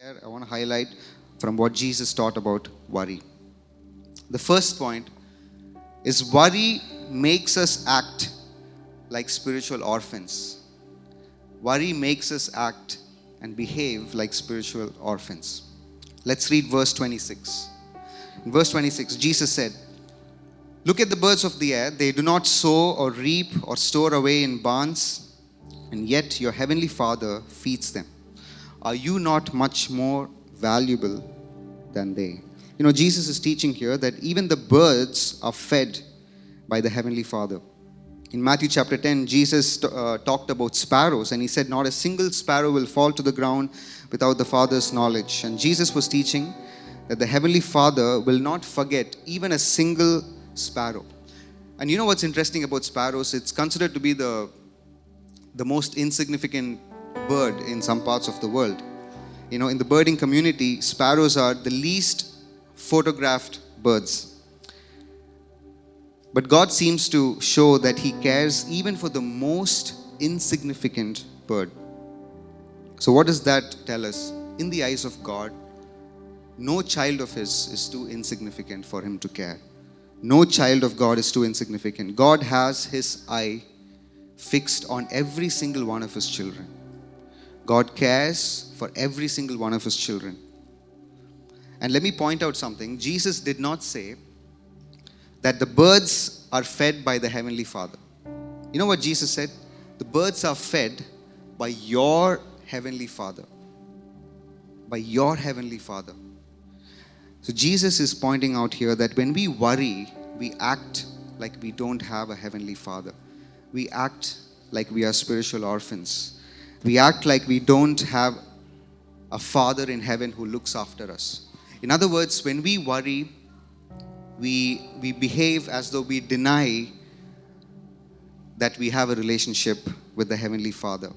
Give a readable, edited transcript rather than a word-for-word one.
share, I want to highlight from what Jesus taught about worry. The first point is worry makes us act like spiritual orphans. Worry makes us act and behave like spiritual orphans. Let's read verse 26. In verse 26, Jesus said, "Look at the birds of the air. They do not sow or reap or store away in barns, and yet your heavenly Father feeds them. Are you not much more valuable than they?" You know, Jesus is teaching here that even the birds are fed by the heavenly Father. In Matthew chapter 10, Jesus talked about sparrows, and he said, "Not a single sparrow will fall to the ground without the Father's knowledge." And Jesus was teaching that the heavenly Father will not forget even a single sparrow. And you know what's interesting about sparrows? It's considered to be the most insignificant bird in some parts of the world. You know, in the birding community, sparrows are the least photographed birds. But God seems to show that He cares even for the most insignificant bird. So what does that tell us? In the eyes of God, no child of His is too insignificant for Him to care. No child of God is too insignificant. God has His eye fixed on every single one of His children. God cares for every single one of His children. And let me point out something. Jesus did not say that the birds are fed by the Heavenly Father. You know what Jesus said? The birds are fed by your Heavenly Father. By your Heavenly Father. So Jesus is pointing out here that when we worry, we act like we don't have a Heavenly Father. We act like we are spiritual orphans. We act like we don't have a Father in heaven who looks after us. In other words, when we worry, we behave as though we deny that we have a relationship with the Heavenly Father.